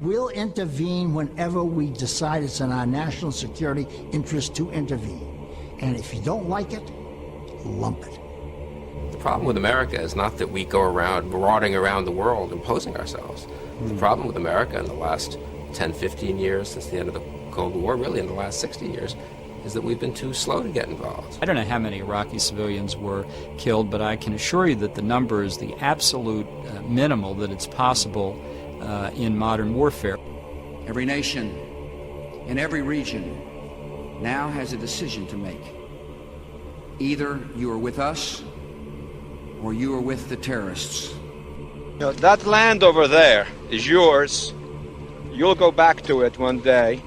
We'll intervene whenever we decide it's in our national security interest to intervene. And if you don't like it, lump it. The problem with America is not that we go around marauding around the world imposing ourselves. The problem with America in the last 10, 15 years since the end of the Cold War, really in the last 60 years, is that we've been too slow to get involved. I don't know how many Iraqi civilians were killed, but I can assure you that the number is the absolute minimal that it's possible in modern warfare. Every nation in every region now has a decision to make. Either you are with us or you are with the terrorists. You know, that land over there is yours. You'll go back to it one day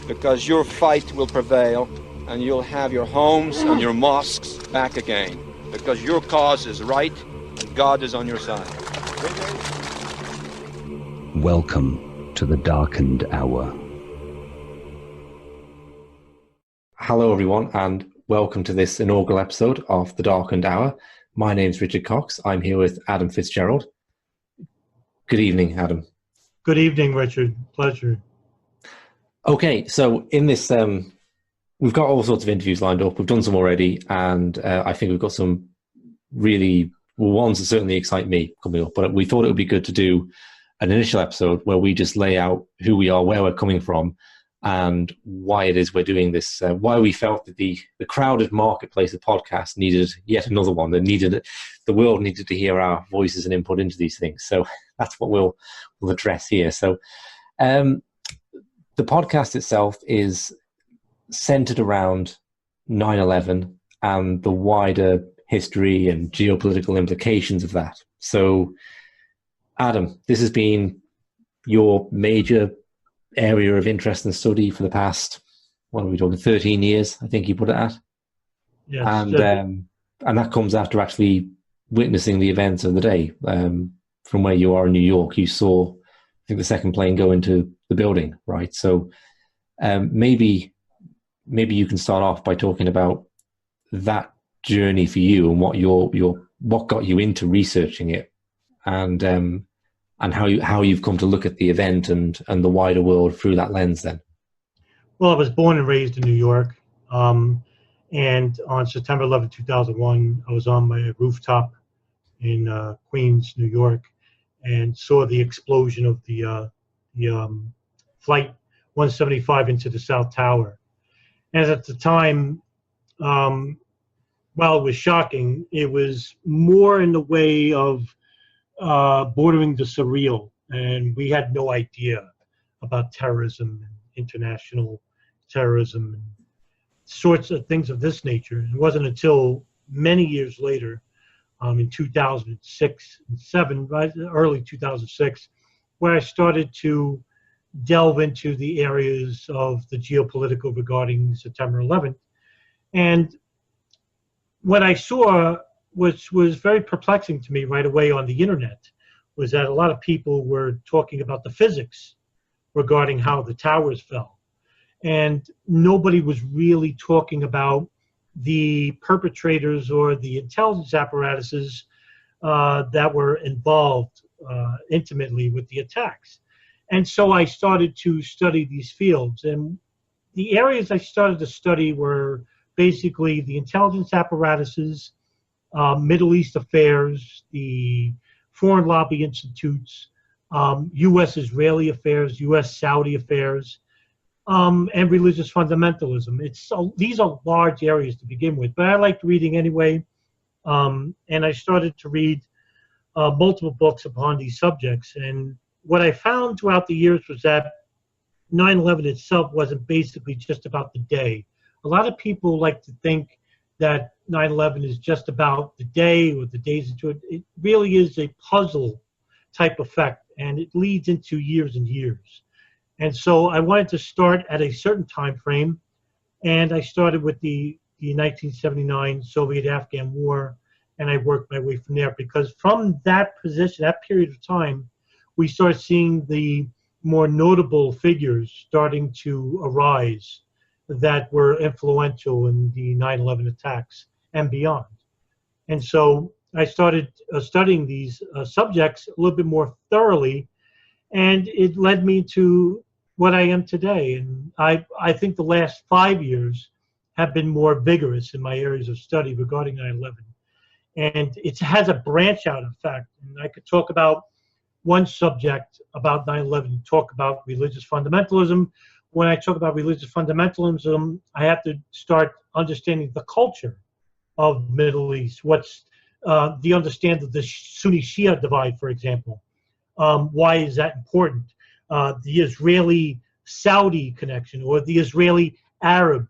because your fight will prevail and you'll have your homes and your mosques back again because your cause is right and God is on your side. Welcome to the Darkened Hour. Hello everyone and welcome to this inaugural episode of the Darkened Hour. My name's Richard Cox. I'm here with Adam Fitzgerald. Good evening, Adam. Good evening, Richard. Pleasure. Okay, so in this, we've got all sorts of interviews lined up. We've done some already, and I think we've got some really, ones that certainly excite me coming up. But we thought it would be good to do an initial episode where we just lay out who we are, where we're coming from, and why it is we're doing this, why we felt that the crowded marketplace of podcasts needed yet another one. The world needed to hear our voices and input into these things. So that's what we'll address here. So the podcast itself is centered around 9/11 and the wider history and geopolitical implications of that. So Adam, this has been your major area of interest and study for the past, what are we talking, 13 years, I think you put it at? Yes. And that comes after actually witnessing the events of the day. From where you are in New York, you saw, I think, the second plane go into the building, right? So maybe you can start off by talking about that journey for you and what got you into researching it, and how you've come to look at the event and the wider world through that lens then. Well, I was born and raised in New York, and on September 11, 2001, I was on my rooftop in Queens, New York, and saw the explosion of the Flight 175 into the South Tower. And at the time, while it was shocking, it was more in the way of bordering the surreal, and we had no idea about terrorism and international terrorism and sorts of things of this nature. It wasn't until many years later, in 2006 and 7, right, early 2006, where I started to delve into the areas of the geopolitical regarding September 11th. And what I saw, which was very perplexing to me right away on the internet, was that a lot of people were talking about the physics regarding how the towers fell. And nobody was really talking about the perpetrators or the intelligence apparatuses that were involved intimately with the attacks. And so I started to study these fields. And the areas I started to study were basically the intelligence apparatuses, Middle East affairs, the foreign lobby institutes, U.S.-Israeli affairs, U.S.-Saudi affairs, and religious fundamentalism. These are large areas to begin with, but I liked reading anyway, and I started to read multiple books upon these subjects. And what I found throughout the years was that 9/11 itself wasn't basically just about the day. A lot of people like to think that 9/11 is just about the day or the days into it. It really is a puzzle type effect, and it leads into years and years. And so I wanted to start at a certain time frame, and I started with the 1979 Soviet-Afghan War, and I worked my way from there, because from that position, that period of time, we start seeing the more notable figures starting to arise that were influential in the 9/11 attacks and beyond. And so I started studying these subjects a little bit more thoroughly, And it led me to what I am today. And I think the last 5 years have been more vigorous in my areas of study regarding 9/11. And it has a branch out effect. And I could talk about one subject about 9/11, talk about religious fundamentalism. When I talk about religious fundamentalism, I have to start understanding the culture of Middle East. What's the understand of the Sunni-Shia divide, for example. Why is that important? The Israeli-Saudi connection, or the Israeli-Arab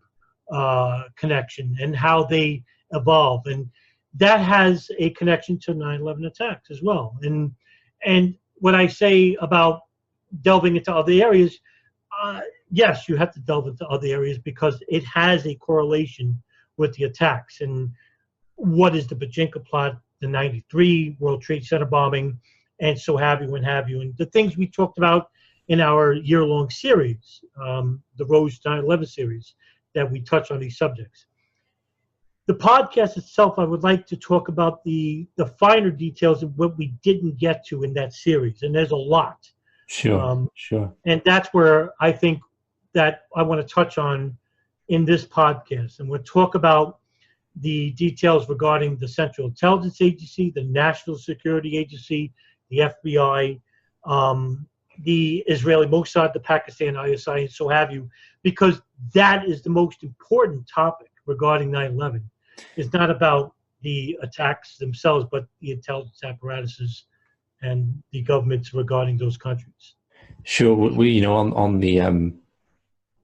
connection, and how they evolve. And that has a connection to 9/11 attacks as well. And what I say about delving into other areas, yes, you have to delve into other areas because it has a correlation with the attacks. And what is the Bajinka plot, the 93 World Trade Center bombing, and so have you and have you. And the things we talked about in our year-long series, the Rose 9/11 series, that we touch on these subjects. The podcast itself, I would like to talk about the finer details of what we didn't get to in that series, and there's a lot. Sure. And that's where I think that I want to touch on in this podcast. And we'll talk about the details regarding the Central Intelligence Agency, the National Security Agency, the FBI, the Israeli Mossad, the Pakistan ISI, and so have you, because that is the most important topic regarding 9/11. It's not about the attacks themselves, but the intelligence apparatuses and the governments regarding those countries. Sure. We on the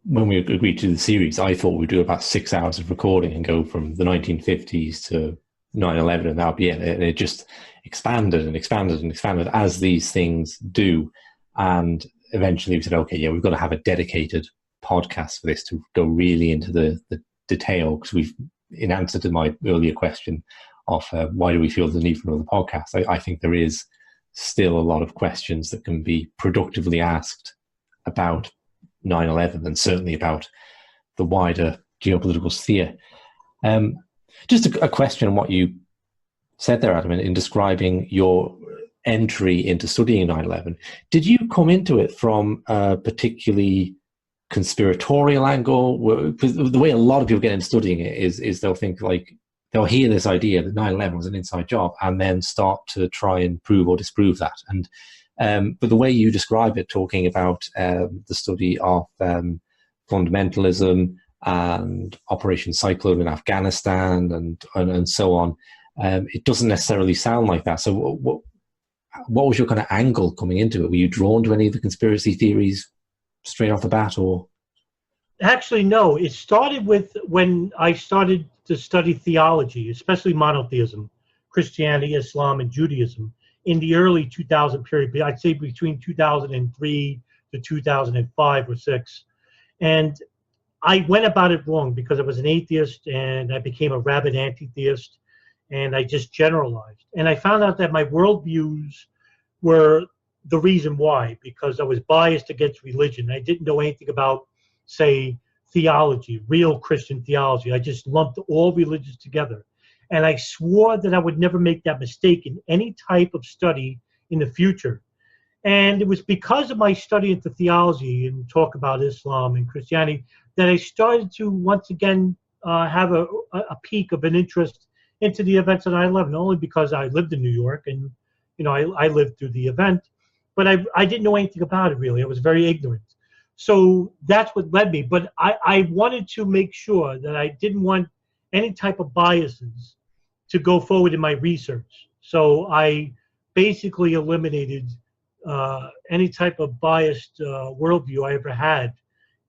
when we agreed to the series, I thought we'd do about 6 hours of recording and go from the 1950s to 9/11, and that would be it. And it just expanded and expanded and expanded, as these things do. And eventually we said, okay, yeah, we've got to have a dedicated podcast for this to go really into the detail, because we've, in answer to my earlier question of why do we feel the need for another podcast, I think there is still a lot of questions that can be productively asked about 9/11, and certainly about the wider geopolitical sphere. Just a question on what you said there, Adam, in describing your entry into studying 9/11. Did you come into it from a particularly conspiratorial angle? Because the way a lot of people get into studying it is they'll think, like, they'll hear this idea that 9/11 was an inside job and then start to try and prove or disprove that. And but the way you describe it, talking about the study of fundamentalism and Operation Cyclone in Afghanistan and so on, it doesn't necessarily sound like that. So what was your kind of angle coming into it? Were you drawn to any of the conspiracy theories straight off the bat, or? Actually, no. It started with when I started to study theology, especially monotheism, Christianity, Islam, and Judaism in the early 2000 period. I'd say between 2003 to 2005 or 6. And I went about it wrong because I was an atheist and I became a rabid anti-theist, and I just generalized. And I found out that my worldviews were the reason why, because I was biased against religion. I didn't know anything about, say, theology, real Christian theology. I just lumped all religions together. And I swore that I would never make that mistake in any type of study in the future. And it was because of my study into theology and talk about Islam and Christianity that I started to once again have a peak of an interest into the events of 9/11, only because I lived in New York and, I lived through the event, but I didn't know anything about it really. I was very ignorant. So that's what led me. But I wanted to make sure that I didn't want any type of biases to go forward in my research. So I basically eliminated any type of biased worldview I ever had,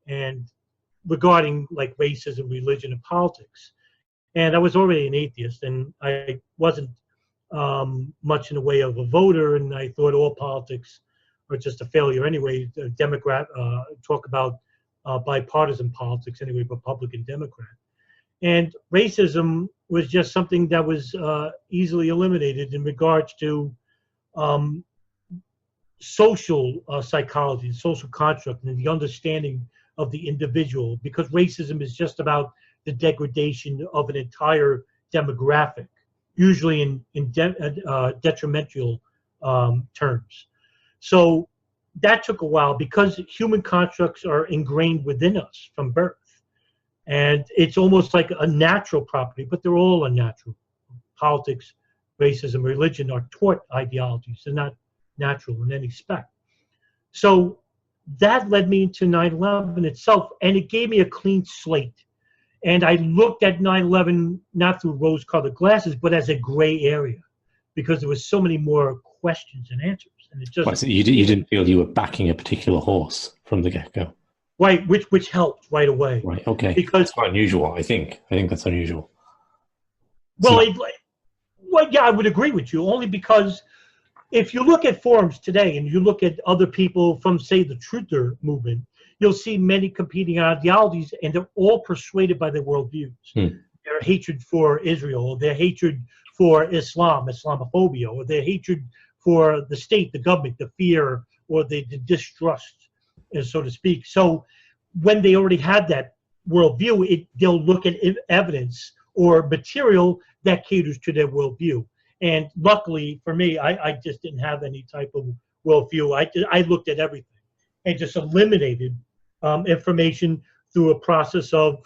and regarding like racism, religion, and politics. And I was already an atheist, and I wasn't much in the way of a voter, and I thought all politics are just a failure anyway. Democrat talk about bipartisan politics anyway, Republican, Democrat. And racism was just something that was easily eliminated in regards to social psychology, social construct, and the understanding of the individual, because racism is just about the degradation of an entire demographic, usually in detrimental terms. So that took a while because human constructs are ingrained within us from birth. And it's almost like a natural property, but they're all unnatural. Politics, racism, religion are taught ideologies. They're not natural in any spec. So that led me into 9/11 itself, and it gave me a clean slate. And I looked at 9/11 not through rose-colored glasses, but as a gray area, because there was so many more questions and answers. And it just So you didn't feel you were backing a particular horse from the get-go? right, which helped right away. Right, okay. Because it's quite unusual, I think. I think that's unusual. well, yeah, I would agree with you, only because if you look at forums today and you look at other people from, say, the Truther movement, you'll see many competing ideologies, and they're all persuaded by their worldviews. Their hatred for Israel, or their hatred for Islam, Islamophobia, or their hatred for the state, the government, the fear, or the distrust, so to speak. So when they already have that worldview, they'll look at evidence or material that caters to their worldview. And luckily for me, I just didn't have any type of worldview. I looked at everything and just eliminated information through a process of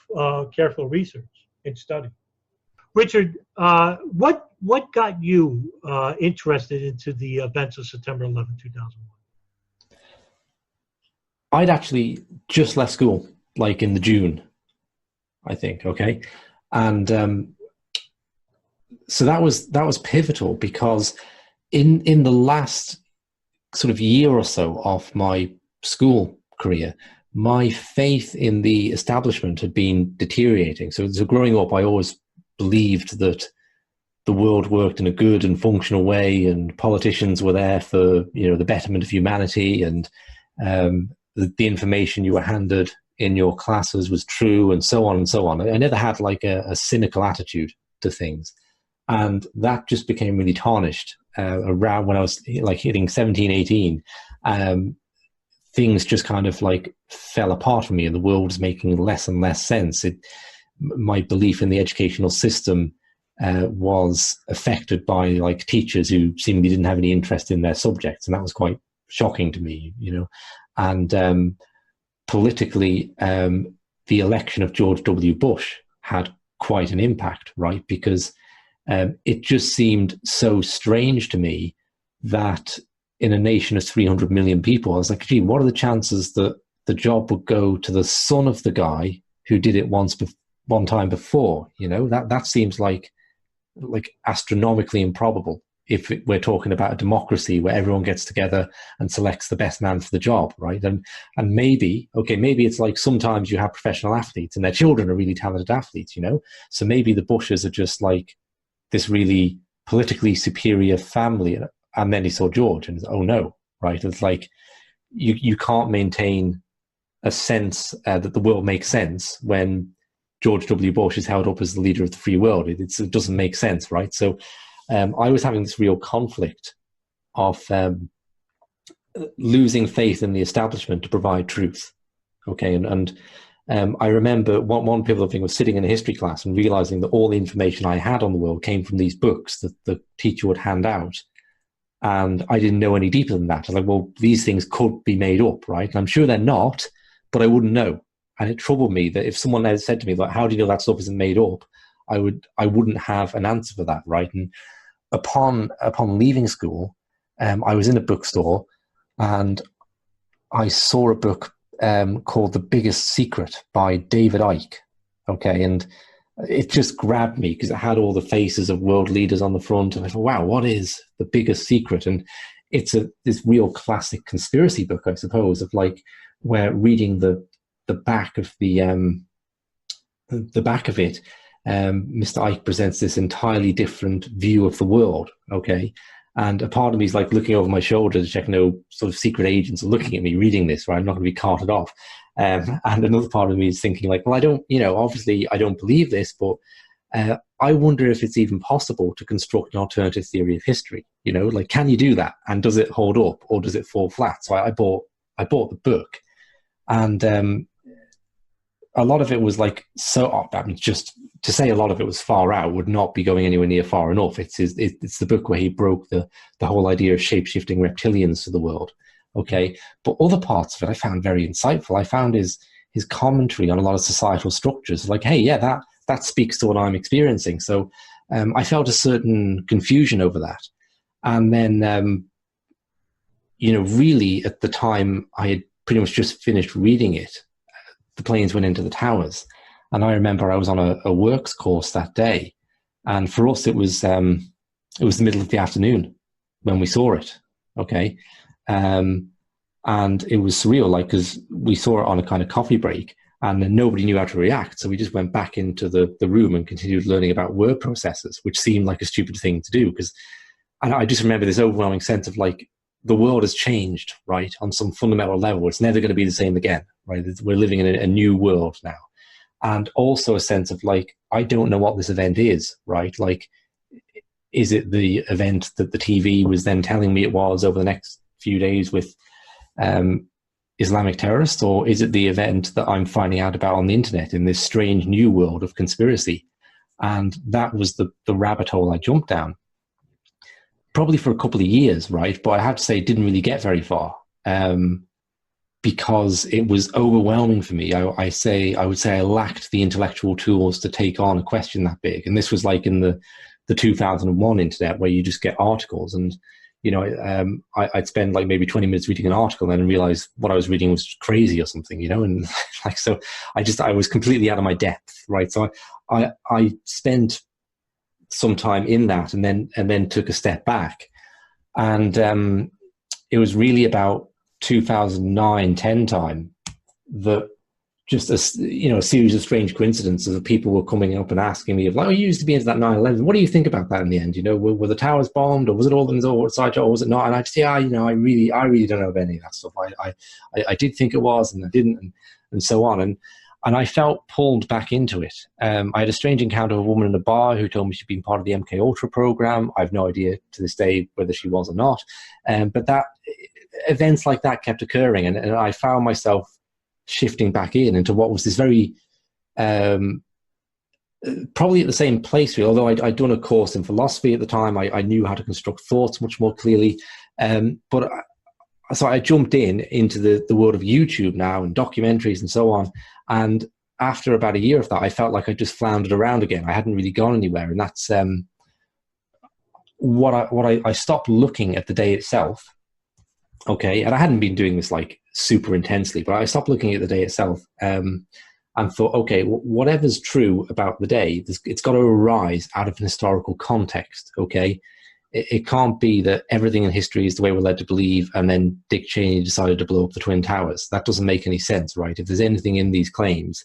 careful research and study. Richard, what got you interested into the events of September 11, 2001? I'd actually just left school, like in the June, I think, okay? And so that was pivotal, because in the last sort of year or so of my school career, my faith in the establishment had been deteriorating. So growing up, I always believed that the world worked in a good and functional way, and politicians were there for, the betterment of humanity, and the information you were handed in your classes was true, and so on and so on. I never had like a cynical attitude to things. And that just became really tarnished around when I was like hitting 17, 18. Things just kind of like fell apart for me, and the world was making less and less sense. My belief in the educational system was affected by like teachers who seemingly didn't have any interest in their subjects. And that was quite shocking to me, And politically, the election of George W. Bush had quite an impact, right? Because it just seemed so strange to me that in a nation of 300 million people, I was like, gee, what are the chances that the job would go to the son of the guy who did it one time before? That seems like astronomically improbable if we're talking about a democracy where everyone gets together and selects the best man for the job, right? And maybe it's like sometimes you have professional athletes and their children are really talented athletes, So maybe the Bushes are just like this really politically superior family. And then he saw George and oh no, right? It's like you can't maintain a sense that the world makes sense when George W. Bush is held up as the leader of the free world. It doesn't make sense, right? So I was having this real conflict of losing faith in the establishment to provide truth. Okay, and I remember one pivotal thing was sitting in a history class and realizing that all the information I had on the world came from these books that the teacher would hand out. And I didn't know any deeper than that. I was like, well, these things could be made up, right? And I'm sure they're not, but I wouldn't know. And it troubled me that if someone had said to me, like, how do you know that stuff isn't made up? I wouldn't have an answer for that, right? And upon leaving school, I was in a bookstore and I saw a book called The Biggest Secret by David Icke. Okay, and it just grabbed me because it had all the faces of world leaders on the front, and I thought, wow, what is The Biggest Secret? And it's this real classic conspiracy book, I suppose, of like where reading the back of the back of it, Mr. Icke presents this entirely different view of the world. Okay, and a part of me is like looking over my shoulder to check no sort of secret agents are looking at me reading this, right? I'm not going to be carted off. And another part of me is thinking like, well, I don't, obviously I don't believe this, but I wonder if it's even possible to construct an alternative theory of history. Like, can you do that? And does it hold up or does it fall flat? So I bought the book, and a lot of it was like, just to say a lot of it was far out would not be going anywhere near far enough. It's the book where he broke the whole idea of shape-shifting reptilians to the world. Okay. But other parts of it I found very insightful. I found his commentary on a lot of societal structures, like, hey, yeah, that speaks to what I'm experiencing. So I felt a certain confusion over that. And then, really at the time I had pretty much just finished reading it, the planes went into the towers. And I remember I was on a works course that day. And for us, it was the middle of the afternoon when we saw it. Okay. And it was surreal, like, because we saw it on a kind of coffee break and then nobody knew how to react. So we just went back into the room and continued learning about word processors, which seemed like a stupid thing to do. And I just remember this overwhelming sense of like, the world has changed, right? On some fundamental level. It's never going to be the same again, right? We're living in a new world now. And also a sense of like, I don't know what this event is, right? Like, is it the event that the TV was then telling me it was over the next few days with Islamic terrorists, or is it the event that I'm finding out about on the internet in this strange new world of conspiracy? And that was the rabbit hole I jumped down, probably for a couple of years, right? But I have to say, it didn't really get very far because it was overwhelming for me. I would say I lacked the intellectual tools to take on a question that big. And this was like in the 2001 internet, where you just get articles and, I'd spend like maybe 20 minutes reading an article and then realize what I was reading was crazy or something, and like, so I was completely out of my depth, right? So I spent some time in that and then took a step back. And it was really about 2009-10 time that just a series of strange coincidences of people were coming up and asking me, like, you used to be into that 9/11. What do you think about that in the end? Were the towers bombed, or was it all in the side job, or was it not? And I'd say, I really don't know about any of that stuff. I did think it was, and I didn't, and so on. And I felt pulled back into it. I had a strange encounter with a woman in a bar who told me she'd been part of the MK Ultra program. I have no idea to this day whether she was or not. But that events like that kept occurring, and I found myself shifting back into what was this very, probably at the same place, really, although I'd done a course in philosophy at the time. I knew how to construct thoughts much more clearly. So I jumped into the world of YouTube now and documentaries and so on. And after about a year of that, I felt like I just floundered around again. I hadn't really gone anywhere. And that's I stopped looking at the day itself. Okay. And I hadn't been doing this like super intensely, but I stopped looking at the day itself and thought, okay, whatever's true about the day, it's got to arise out of an historical context. Okay. It can't be that everything in history is the way we're led to believe, and then Dick Cheney decided to blow up the Twin Towers. That doesn't make any sense, right? If there's anything in these claims,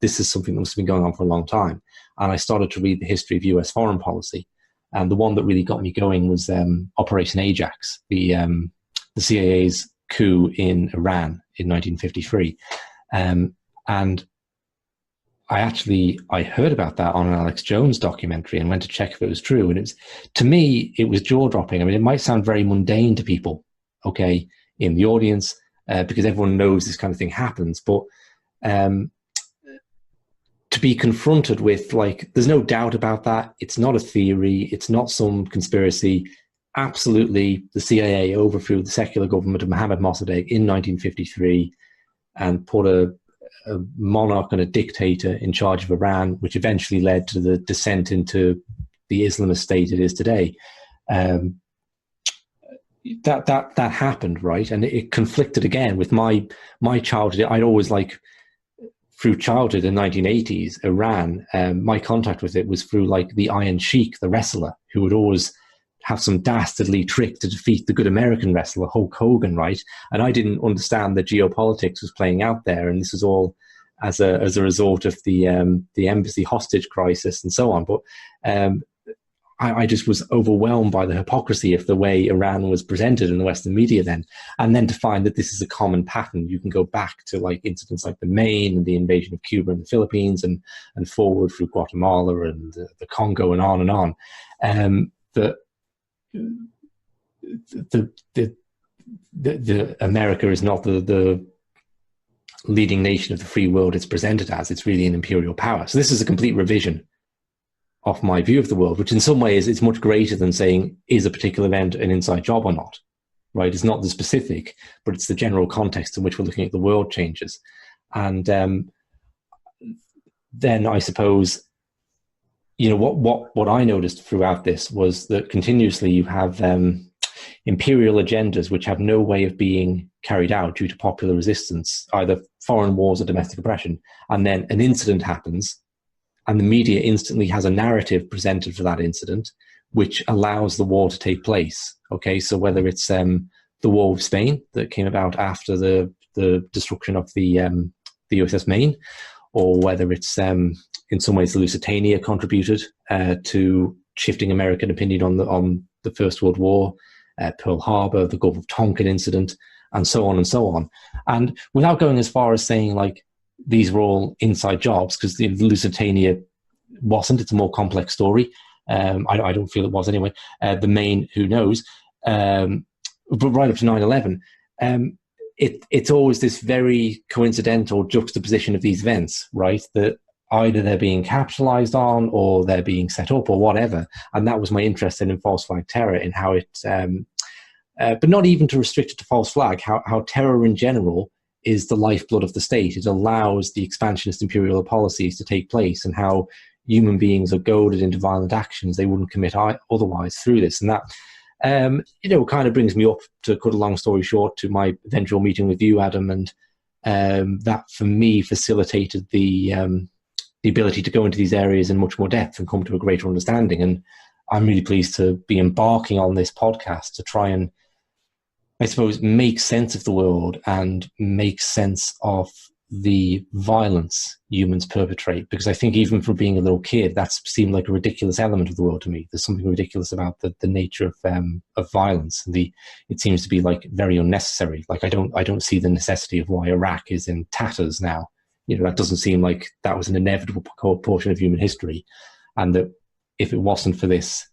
this is something that must have been going on for a long time. And I started to read the history of US foreign policy. And the one that really got me going was Operation Ajax, the CIA's coup in Iran in 1953. And I heard about that on an Alex Jones documentary and went to check if it was true. And to me, it was jaw-dropping. I mean, it might sound very mundane to people, okay, in the audience, because everyone knows this kind of thing happens. But to be confronted with, like, there's no doubt about that. It's not a theory. It's not some conspiracy. Absolutely, the CIA overthrew the secular government of Mohammad Mossadegh in 1953 and put a monarch and a dictator in charge of Iran, which eventually led to the descent into the Islamist state it is today. That happened, right? And it conflicted again with my childhood. I'd always, like, through childhood in the 1980s, Iran, my contact with it was through, like, the Iron Sheik, the wrestler, who would always have some dastardly trick to defeat the good American wrestler Hulk Hogan, right? And I didn't understand that geopolitics was playing out there, and this was all as a result of the embassy hostage crisis and so on. But I just was overwhelmed by the hypocrisy of the way Iran was presented in the Western media then, and then to find that this is a common pattern. You can go back to, like, incidents like the Maine and the invasion of Cuba and the Philippines, and forward through Guatemala and the Congo and on. The America is not the leading nation of the free world it's presented as. It's really an imperial power. So this is a complete revision of my view of the world, which in some ways is much greater than saying, is a particular event an inside job or not? right? It's not the specific, but it's the general context in which we're looking at the world changes. And then I suppose, what I noticed throughout this was that continuously you have imperial agendas which have no way of being carried out due to popular resistance, either foreign wars or domestic oppression. And then an incident happens, and the media instantly has a narrative presented for that incident, which allows the war to take place. Okay, so whether it's the war with Spain that came about after the destruction of the USS Maine, or whether it's in some ways the Lusitania contributed to shifting American opinion on the First World War, Pearl Harbor, the Gulf of Tonkin incident, and so on and so on. And without going as far as saying like these were all inside jobs, because the Lusitania wasn't, it's a more complex story. I don't feel it was anyway. The Maine, who knows? But right up to 9/11, it's always this very coincidental juxtaposition of these events, right? That either they're being capitalized on or they're being set up or whatever. And that was my interest in false flag terror, in how it, but not even to restrict it to false flag, how terror in general is the lifeblood of the state. It allows the expansionist imperial policies to take place, and how human beings are goaded into violent actions they wouldn't commit otherwise through this. And that, kind of brings me up, to cut a long story short, to my eventual meeting with you, Adam. And that for me facilitated the ability to go into these areas in much more depth and come to a greater understanding. And I'm really pleased to be embarking on this podcast to try and, I suppose, make sense of the world and make sense of the violence humans perpetrate. Because I think even from being a little kid, that seemed like a ridiculous element of the world to me. There's something ridiculous about the nature of violence. It seems to be like very unnecessary. Like I don't see the necessity of why Iraq is in tatters now. That doesn't seem like that was an inevitable portion of human history. And that if it wasn't for this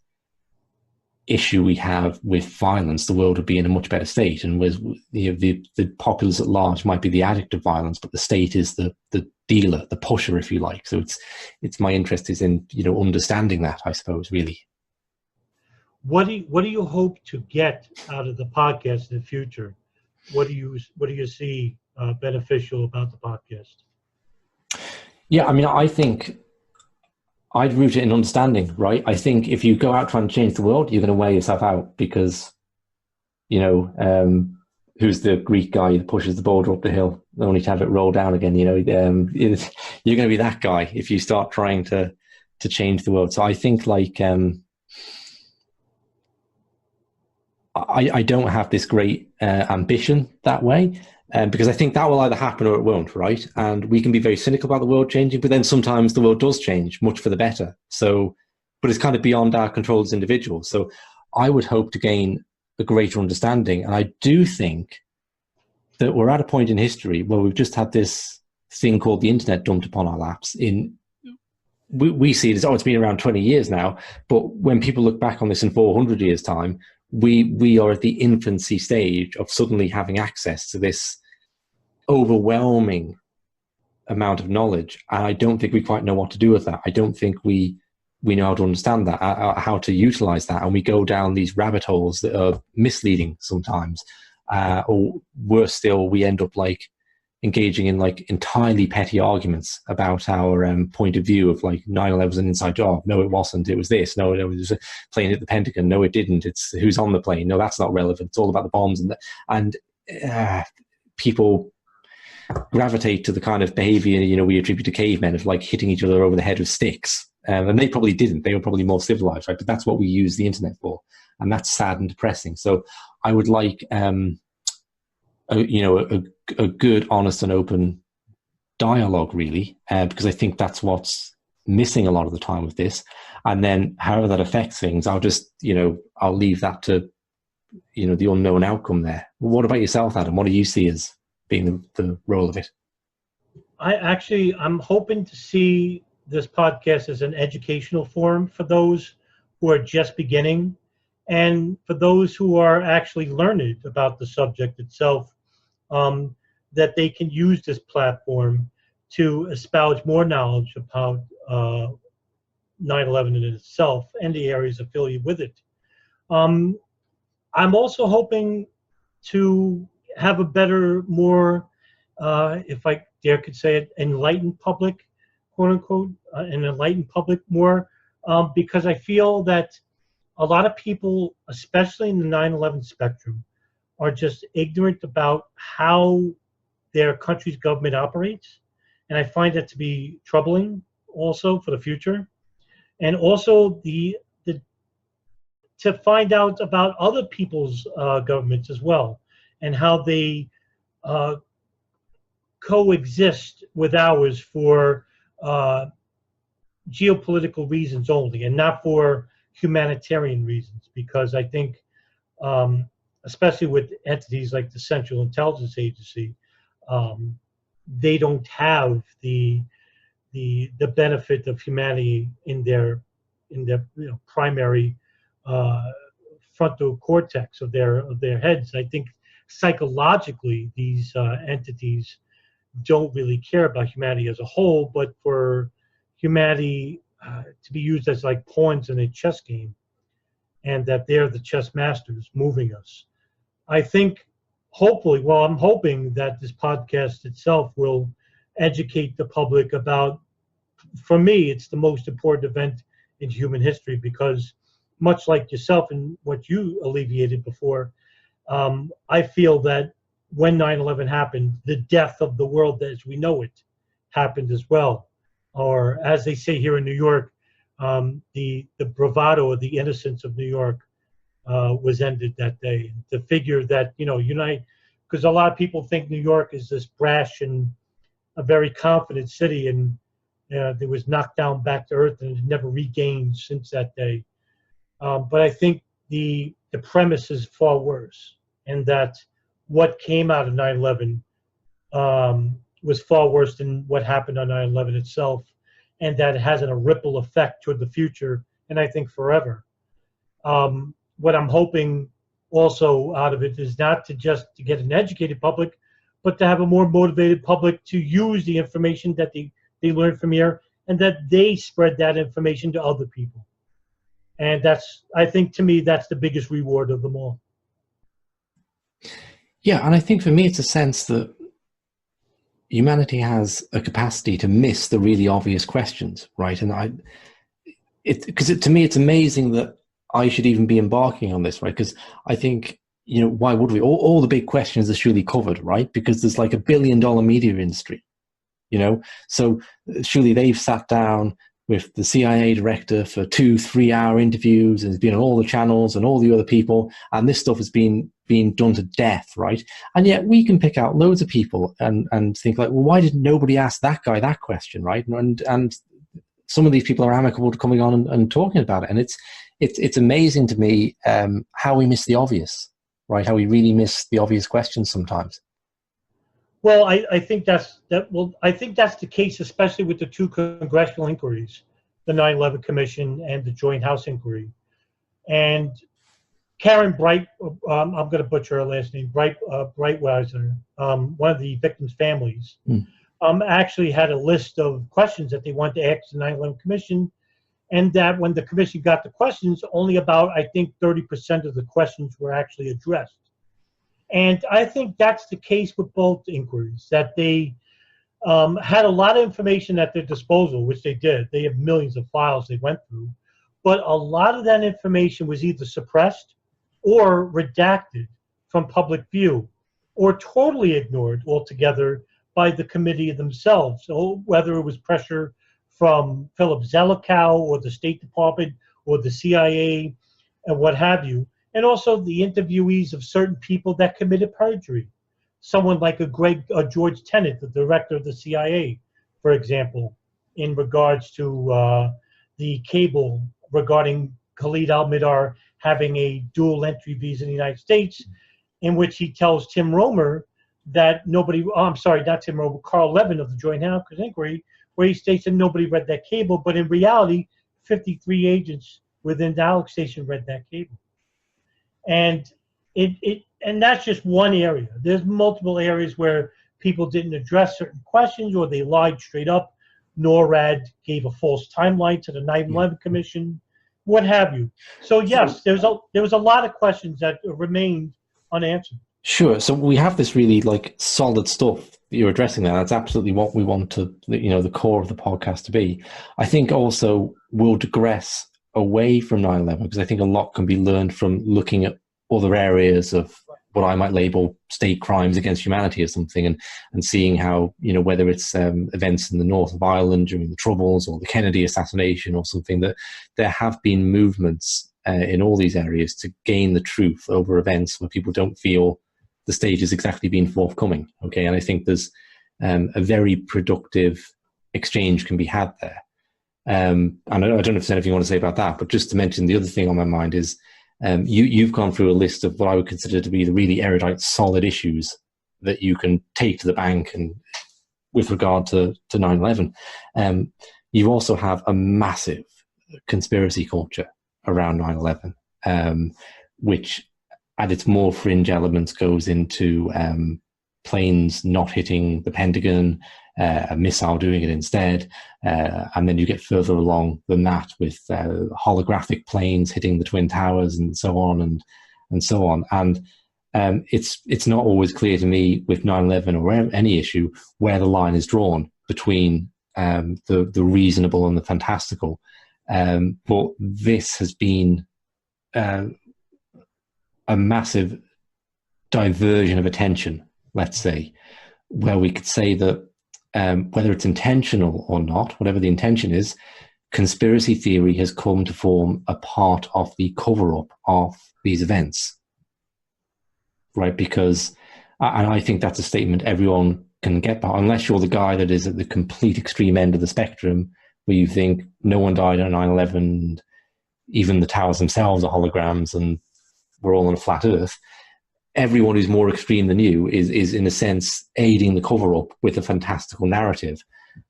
issue we have with violence, the world would be in a much better state. And the populace at large might be the addict of violence, but the state is the dealer, the pusher, if you like. So it's my interest is in understanding that, I suppose, really. What do you hope to get out of the podcast in the future? What do you see beneficial about the podcast? Yeah, I mean, I think I'd root it in understanding, right? I think if you go out trying to change the world, you're going to wear yourself out, because, who's the Greek guy that pushes the boulder up the hill only to have it roll down again? You're going to be that guy if you start trying to change the world. So I think I don't have this great ambition that way. Because I think that will either happen or it won't, right? And we can be very cynical about the world changing, but then sometimes the world does change, much for the better. So, but it's kind of beyond our control as individuals. So I would hope to gain a greater understanding. And I do think that we're at a point in history where we've just had this thing called the internet dumped upon our laps. We see it as, it's been around 20 years now, but when people look back on this in 400 years' time, we are at the infancy stage of suddenly having access to this overwhelming amount of knowledge, and I don't think we quite know what to do with that. I don't think we know how to understand that, how to utilize that, and we go down these rabbit holes that are misleading sometimes, or worse still, we end up like engaging in like entirely petty arguments about our point of view of like 9/11 was an inside job. No, it wasn't. It was this. No, it was a plane at the Pentagon. No, it didn't. It's who's on the plane. No, that's not relevant. It's all about the bombs and people gravitate to the kind of behavior we attribute to cavemen of like hitting each other over the head with sticks. And they probably didn't. They were probably more civilized, right? But that's what we use the internet for, and that's sad and depressing. So I would like a good, honest, and open dialogue, really, because I think that's what's missing a lot of the time with this. And then, however that affects things, I'll just, I'll leave that to, the unknown outcome there. What about yourself, Adam? What do you see as being the role of it? I'm hoping to see this podcast as an educational forum for those who are just beginning, and for those who are actually learned about the subject itself, that they can use this platform to espouse more knowledge about 9/11 in itself and the areas affiliated with it. I'm also hoping to have a better, more, if I dare could say it, enlightened public, quote unquote, an enlightened public more, because I feel that a lot of people, especially in the 9/11 spectrum, are just ignorant about how their country's government operates. And I find that to be troubling also for the future. And also the to find out about other people's governments as well, and how they coexist with ours for geopolitical reasons only, and not for humanitarian reasons. Because I think, especially with entities like the Central Intelligence Agency, they don't have the benefit of humanity in their primary frontal cortex of their heads. I think psychologically these entities don't really care about humanity as a whole, but for humanity to be used as like pawns in a chess game, and that they're the chess masters moving us. I think, hopefully, well, I'm hoping that this podcast itself will educate the public about, for me, it's the most important event in human history, because much like yourself and what you alleviated before, I feel that when 9/11 happened, the death of the world as we know it happened as well. Or as they say here in New York, the bravado or the innocence of New York was ended that day. The figure that, unite, because a lot of people think New York is this brash and a very confident city, and it was knocked down back to earth and never regained since that day. But I think the premise is far worse, and that what came out of 9/11 was far worse than what happened on 9/11 itself, and that it has a ripple effect toward the future, and I think forever. What I'm hoping also out of it is not to just to get an educated public, but to have a more motivated public to use the information that they learn from here, and that they spread that information to other people. And I think to me, that's the biggest reward of them all. Yeah, and I think for me, it's a sense that humanity has a capacity to miss the really obvious questions, right? And to me, it's amazing that I should even be embarking on this, right? Because I think, why would we? All the big questions are surely covered, right? Because there's like $1 billion media industry, So surely they've sat down with the CIA director for 2-3 hour interviews, and has been on all the channels and all the other people, and this stuff has been done to death, right? And yet we can pick out loads of people and think like, well, why did nobody ask that guy that question, right? And some of these people are amicable to coming on and talking about it, and it's amazing to me how we miss the obvious, right? How we really miss the obvious questions sometimes. Well, I think that's the case, especially with the two congressional inquiries, the 9/11 Commission and the Joint House inquiry. And Karen Bright, I'm going to butcher her last name, Brightweiser, one of the victims' families, actually had a list of questions that they wanted to ask the 9/11 Commission, and that when the Commission got the questions, only about, I think, 30% of the questions were actually addressed. And I think that's the case with both inquiries, that they had a lot of information at their disposal, which they did. They have millions of files they went through. But a lot of that information was either suppressed or redacted from public view, or totally ignored altogether by the committee themselves. So whether it was pressure from Philip Zelikow or the State Department or the CIA and what have you, and also the interviewees of certain people that committed perjury. Someone like George Tenet, the director of the CIA, for example, in regards to the cable regarding Khalid al-Mihdhar having a dual entry visa in the United States, in which he tells Tim Romer that Carl Levin of the Joint House Inquiry, where he states that nobody read that cable, but in reality, 53 agents within the Alex station read that cable. And and that's just one area. There's multiple areas where people didn't address certain questions, or they lied straight up. NORAD gave a false timeline to the 9/11 Commission, what have you. So yes, there was a lot of questions that remained unanswered. Sure. So we have this really like solid stuff that you're addressing there. That's absolutely what we want to, the core of the podcast to be. I think also we'll digress away from 9/11 because I think a lot can be learned from looking at other areas of what I might label state crimes against humanity or something, and seeing how, whether it's events in the north of Ireland during the Troubles or the Kennedy assassination or something, that there have been movements in all these areas to gain the truth over events where people don't feel the stage has exactly been forthcoming. Okay, and I think there's a very productive exchange can be had there. And I don't know if there's anything you want to say about that, but just to mention the other thing on my mind is you've gone through a list of what I would consider to be the really erudite, solid issues that you can take to the bank and with regard to 9/11. You also have a massive conspiracy culture around 9/11, which at its more fringe elements goes into planes not hitting the Pentagon, a missile doing it instead, and then you get further along than that with holographic planes hitting the Twin Towers and so on and so on. And it's not always clear to me with 9/11 or any issue where the line is drawn between the reasonable and the fantastical. But this has been a massive diversion of attention, let's say, where we could say that whether it's intentional or not, whatever the intention is, conspiracy theory has come to form a part of the cover-up of these events, right? Because, and I think that's a statement everyone can get by, unless you're the guy that is at the complete extreme end of the spectrum, where you think no one died on 9/11, even the towers themselves are holograms, and we're all on a flat Earth. Everyone who's more extreme than you is in a sense aiding the cover-up with a fantastical narrative.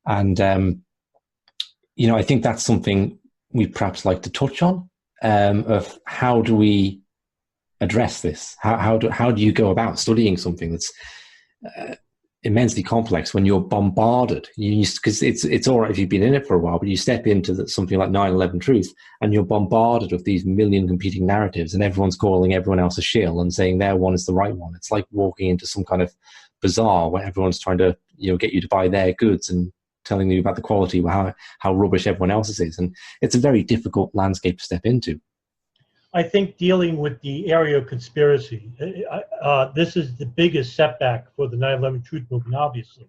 And, I think that's something we'd perhaps like to touch on, of how do we address this? How do you go about studying something that's immensely complex when you're bombarded? Because it's all right if you've been in it for a while, but you step into something like 9/11 Truth and you're bombarded with these million competing narratives, and everyone's calling everyone else a shill and saying their one is the right one. It's like walking into some kind of bazaar where everyone's trying to get you to buy their goods and telling you about the quality, how rubbish everyone else's is. And it's a very difficult landscape to step into. I think dealing with the area of conspiracy, this is the biggest setback for the 9/11 Truth Movement, obviously.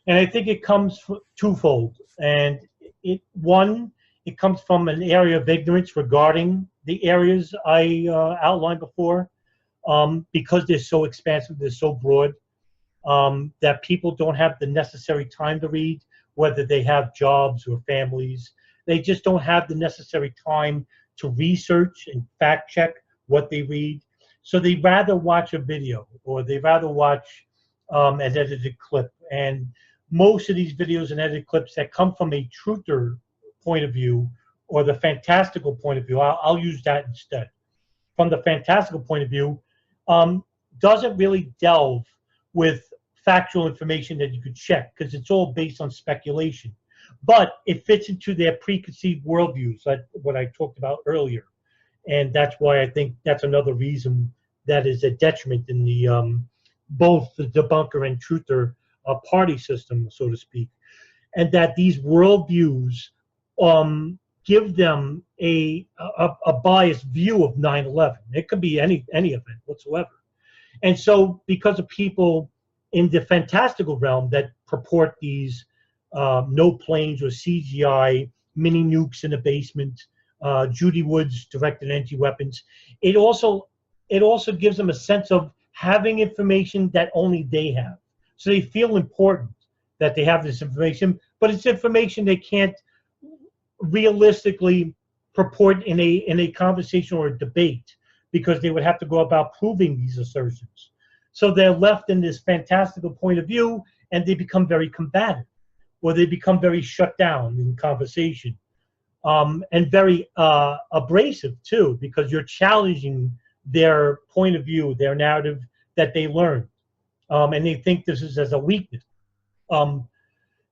And I think it comes twofold. And it comes from an area of ignorance regarding the areas I outlined before, because they're so expansive, they're so broad, that people don't have the necessary time to read, whether they have jobs or families. They just don't have the necessary time to research and fact check what they read. So they'd rather watch a video, or they'd rather watch an edited clip. And most of these videos and edited clips that come from a truther point of view, or the fantastical point of view, I'll use that instead. From the fantastical point of view, doesn't really delve with factual information that you could check, because it's all based on speculation. But it fits into their preconceived worldviews, like what I talked about earlier. And that's why I think that's another reason that is a detriment in the both the debunker and truther party system, so to speak. And that these worldviews give them a biased view of 9/11. It could be any event whatsoever. And so because of people in the fantastical realm that purport these no planes or CGI mini nukes in the basement, Judy Woods directed anti-weapons, it also gives them a sense of having information that only they have. So they feel important that they have this information, but it's information they can't realistically purport in a conversation or a debate, because they would have to go about proving these assertions. So they're left in this fantastical point of view, and they become very combative, or they become very shut down in conversation, and very abrasive too, because you're challenging their point of view, their narrative that they learned, and they think this is as a weakness.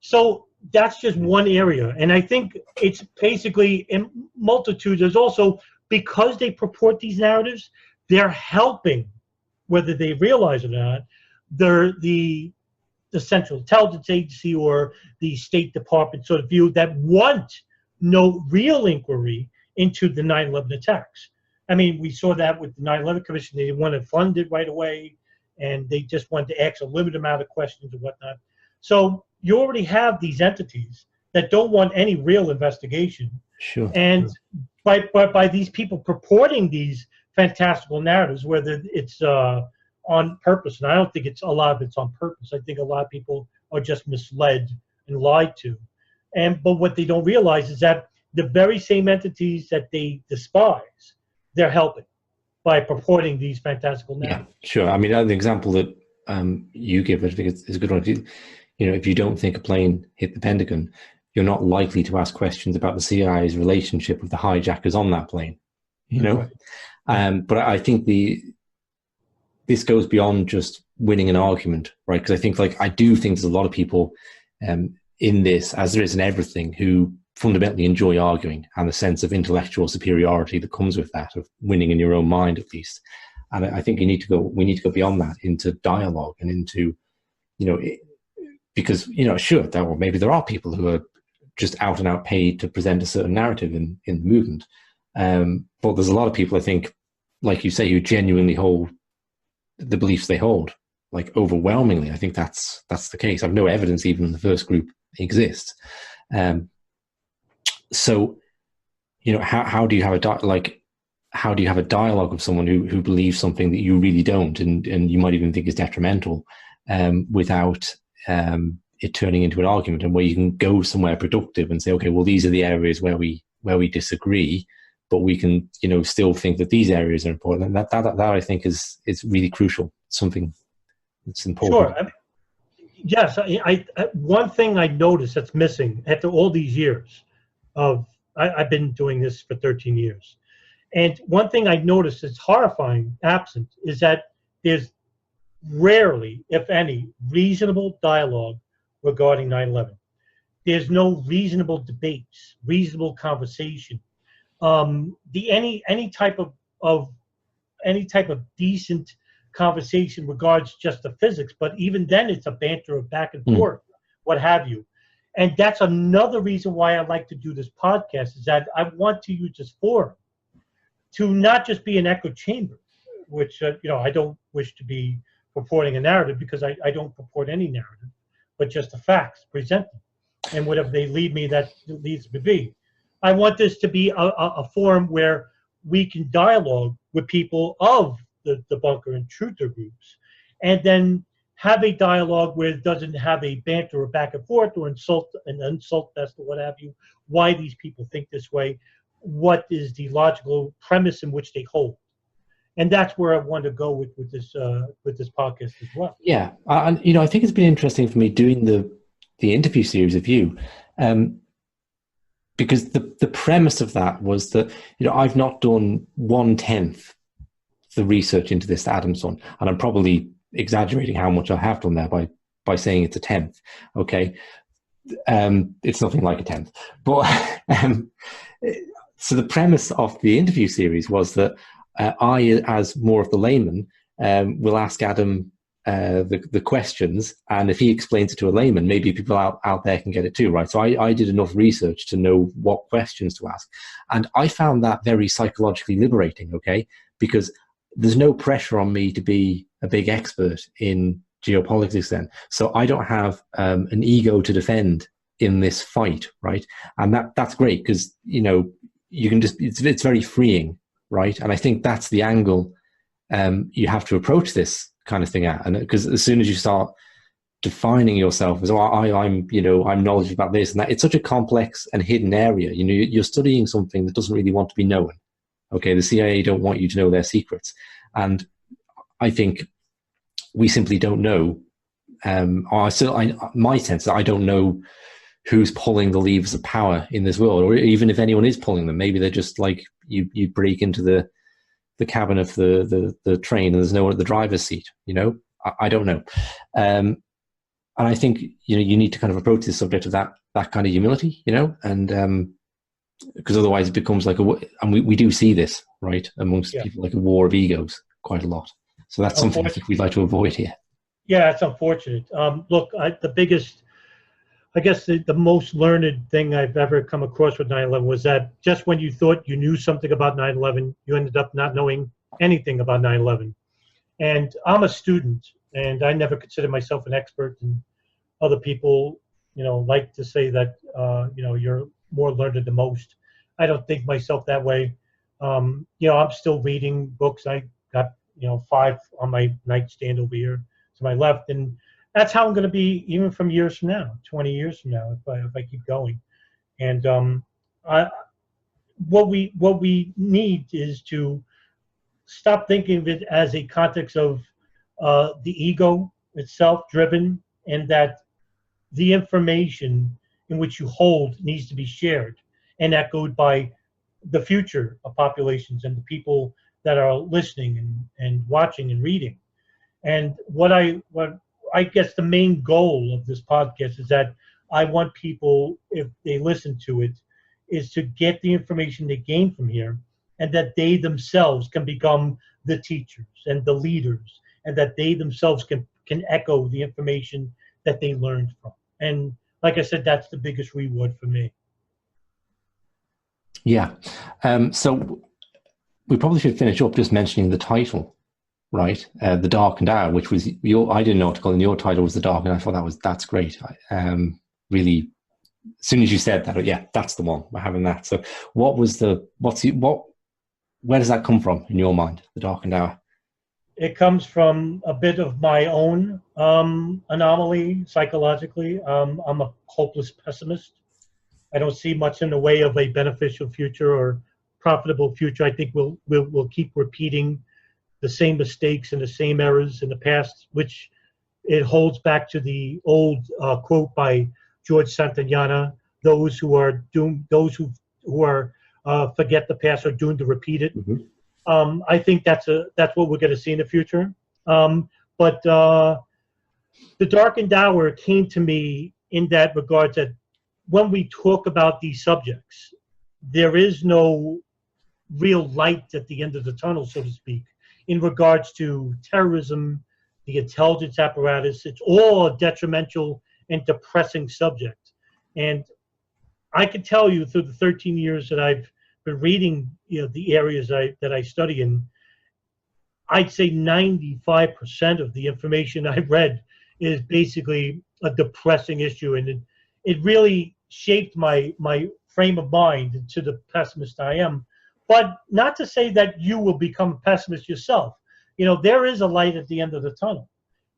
So that's just one area, and I think it's basically in multitudes. There's also, because they purport these narratives, they're helping whether they realize it or not, they're the Central Intelligence Agency or the State Department sort of view that want no real inquiry into the 9/11 attacks. I mean, we saw that with the 9/11 Commission. They didn't want to fund it right away, and they just wanted to ask a limited amount of questions and whatnot. So you already have these entities that don't want any real investigation. Sure. And by these people purporting these fantastical narratives, whether it's on purpose, and I don't think a lot of it's on purpose. I think a lot of people are just misled and lied to. But what they don't realize is that the very same entities that they despise, they're helping by purporting these fantastical narratives. Yeah, sure. I mean, the example that you give, I think is a good one. If you don't think a plane hit the Pentagon, you're not likely to ask questions about the CIA's relationship with the hijackers on that plane. Right. But I think this goes beyond just winning an argument, right? Because I do think there's a lot of people in this, as there is in everything, who fundamentally enjoy arguing, and the sense of intellectual superiority that comes with that, of winning in your own mind at least. And I think we need to go beyond that into dialogue and into, because, sure, maybe there are people who are just out and out paid to present a certain narrative in the movement. But there's a lot of people, I think, like you say, who genuinely hold the beliefs they hold, like overwhelmingly. I think that's the case. I've no evidence even the first group exists. So, how do you have a dialogue with someone who believes something that you really don't, and you might even think is detrimental, without it turning into an argument, and where you can go somewhere productive and say, okay, well, these are the areas where we disagree, but we can, still think that these areas are important. And that I think is really crucial. Something that's important. Sure. Yes. I one thing I noticed that's missing after all these years I've been doing this for 13 years. And one thing I noticed that's horrifying, absent, is that there's rarely, if any, reasonable dialogue regarding 9/11. There's no reasonable debates, reasonable conversation. Any type of decent conversation regards just the physics, but even then it's a banter of back and forth, what have you. And that's another reason why I like to do this podcast, is that I want to use this forum to not just be an echo chamber, which, I don't wish to be purporting a narrative, because I don't purport any narrative, but just the facts presented. And whatever they lead me, that leads me to be. I want this to be a forum where we can dialogue with people of the bunker and truther groups, and then have a dialogue where it doesn't have a banter or back and forth or insult fest or what have you, why these people think this way, what is the logical premise in which they hold. And that's where I want to go with this podcast as well. Yeah, and I think it's been interesting for me doing the interview series of you, because the premise of that was that I've not done 1/10 the research into this Adam's done, and I'm probably exaggerating how much I have done there by saying it's a 10th. Okay, it's nothing like a 10th, but so the premise of the interview series was that I, as more of the layman, will ask Adam the questions, and if he explains it to a layman, maybe people out there can get it too, right? So I did enough research to know what questions to ask, and I found that very psychologically liberating, okay? Because there's no pressure on me to be a big expert in geopolitics then. So I don't have an ego to defend in this fight, right? And that's great, because, you can just, it's very freeing, right? And I think that's the angle you have to approach this kind of thing at. And because as soon as you start defining yourself as, I'm knowledgeable about this and that, it's such a complex and hidden area. You're studying something that doesn't really want to be known. Okay, the CIA don't want you to know their secrets. And I think we simply don't know. My sense that I don't know who's pulling the levers of power in this world, or even if anyone is pulling them. Maybe they're just like you break into the cabin of the train and there's no one at the driver's seat. I don't know. And I think you need to kind of approach this subject of that kind of humility, and because otherwise it becomes like and we do see this, right, amongst people, like a war of egos quite a lot. So that's something I think we'd like to avoid here. Yeah, it's unfortunate. Look, I guess the most learned thing I've ever come across with 9/11 was that just when you thought you knew something about 9/11, you ended up not knowing anything about 9/11. And I'm a student, and I never consider myself an expert. And other people, like to say that, you're more learned than most. I don't think myself that way. I'm still reading books. I got, 5 on my nightstand over here to my left, and that's how I'm going to be even from years from now, 20 years from now, if I keep going. And what we need is to stop thinking of it as a context of the ego itself driven, and that the information in which you hold needs to be shared and echoed by the future of populations and the people that are listening and watching and reading. And what I guess the main goal of this podcast is that I want people, if they listen to it, is to get the information they gain from here, and that they themselves can become the teachers and the leaders, and that they themselves can echo the information that they learned from. And like I said, that's the biggest reward for me. Yeah. So we probably should finish up just mentioning the title, right? The Darkened Hour, which was I did an article and your title was The Darkened Hour. I thought that's great. Really, as soon as you said that, yeah, that's the one. We're having that. So where does that come from in your mind, The Darkened Hour? It comes from a bit of my own anomaly psychologically. I'm a hopeless pessimist. I don't see much in the way of a beneficial future or profitable future. I think we'll keep repeating the same mistakes and the same errors in the past, which it holds back to the old quote by George Santayana: "Those who are doomed, those who are forget the past are doomed to repeat it." Mm-hmm. I think that's what we're going to see in the future. But the Darkened Hour came to me in that regard, that when we talk about these subjects, there is no real light at the end of the tunnel, so to speak, in regards to terrorism, the intelligence apparatus. It's all a detrimental and depressing subject. And I can tell you, through the 13 years that I've been reading, the areas that I study in, I'd say 95% of the information I've read is basically a depressing issue, and it really shaped my frame of mind into the pessimist I am. But not to say that you will become a pessimist yourself. There is a light at the end of the tunnel,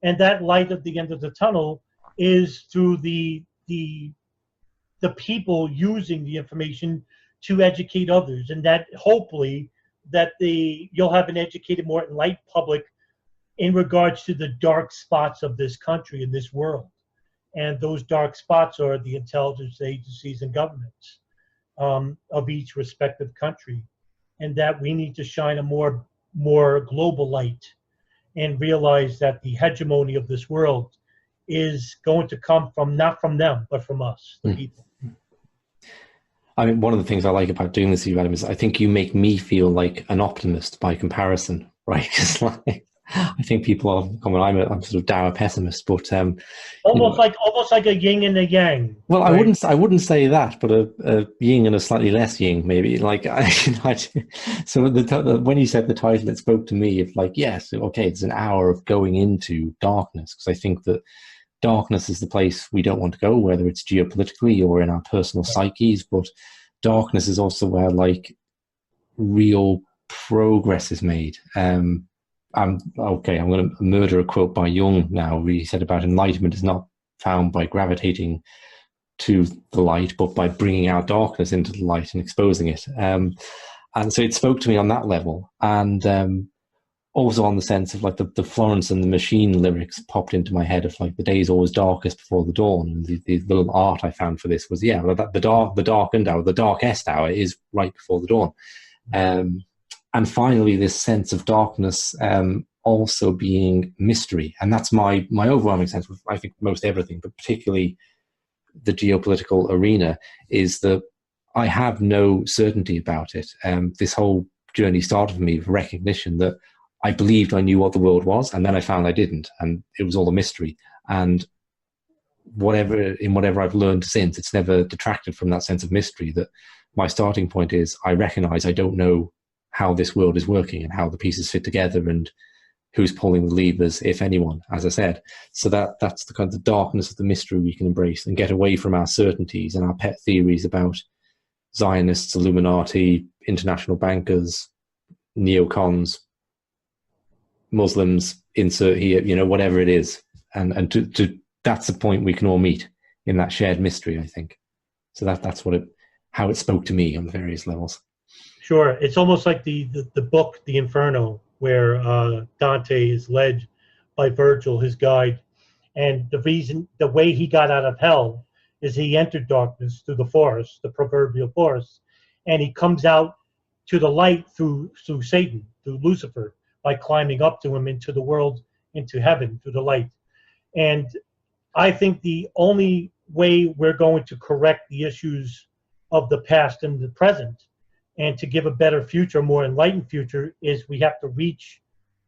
and that light at the end of the tunnel is through the people using the information to educate others, and that hopefully that you'll have an educated, more enlightened public in regards to the dark spots of this country and this world. And those dark spots are the intelligence agencies and governments of each respective country, and that we need to shine a more global light and realize that the hegemony of this world is going to come from, not from them, but from us, the people. I mean, one of the things I like about doing this, Adam, is I think you make me feel like an optimist by comparison, right? Because I think people are coming. I'm sort of dour pessimist, but almost like a yin and a yang. Well, right? I wouldn't say that, but a yin and a slightly less yin, maybe. So when you said the title, it spoke to me of yes, okay, it's an hour of going into darkness, because I think that darkness is the place we don't want to go, whether it's geopolitically or in our personal psyches. But darkness is also where real progress is made. I'm going to murder a quote by Jung now, where he said about enlightenment is not found by gravitating to the light, but by bringing our darkness into the light and exposing it. And so it spoke to me on that level. And also on the sense of the Florence and the Machine lyrics popped into my head of the day's always darkest before the dawn. And the little art I found for this was, the darkened hour, the darkest hour is right before the dawn. And finally, this sense of darkness also being mystery. And that's my overwhelming sense of, I think, most everything, but particularly the geopolitical arena, is that I have no certainty about it. This whole journey started for me with recognition that I believed I knew what the world was, and then I found I didn't, and it was all a mystery. And whatever I've learned since, it's never detracted from that sense of mystery. That my starting point is, I recognize I don't know how this world is working and how the pieces fit together and who's pulling the levers, if anyone, as I said. So that's the kind of the darkness of the mystery we can embrace and get away from our certainties and our pet theories about Zionists, Illuminati, international bankers, neocons, Muslims, insert here, whatever it is. And to that's the point we can all meet in that shared mystery, I think. So that's how it spoke to me on the various levels. Sure. It's almost like the book, The Inferno, where Dante is led by Virgil, his guide. And the way he got out of hell is he entered darkness through the forest, the proverbial forest, and he comes out to the light through Satan, through Lucifer, by climbing up to him into the world, into heaven, through the light. And I think the only way we're going to correct the issues of the past and the present, and to give a better future, more enlightened future, is we have to reach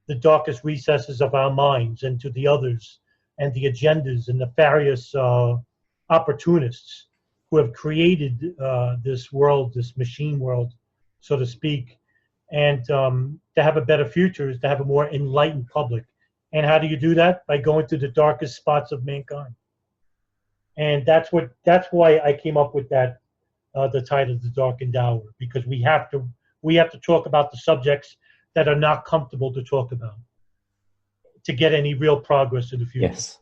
the darkest recesses of our minds and to the others and the agendas and nefarious opportunists who have created this world, this machine world, so to speak. And to have a better future is to have a more enlightened public. And how do you do that? By going to the darkest spots of mankind. And that's why I came up with that, the title, The Darkened Hour, because we have to talk about the subjects that are not comfortable to talk about to get any real progress in the future. Yes.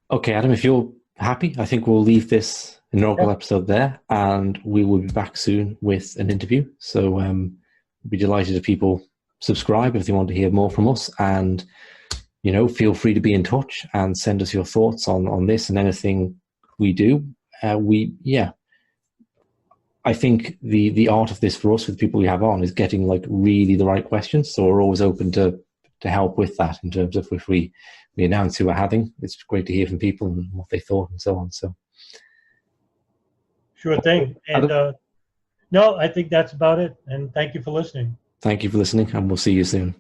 Okay, Adam, if you're happy, I think we'll leave this inaugural episode there, and we will be back soon with an interview. So we'll be delighted if people subscribe if they want to hear more from us, and feel free to be in touch and send us your thoughts on this and anything we do. I think the art of this for us, with the people we have on, is getting really the right questions. So we're always open to help with that, in terms of if we announce who we're having. It's great to hear from people and what they thought and so on. So sure thing. And no, I think that's about it. And thank you for listening. Thank you for listening, and we'll see you soon.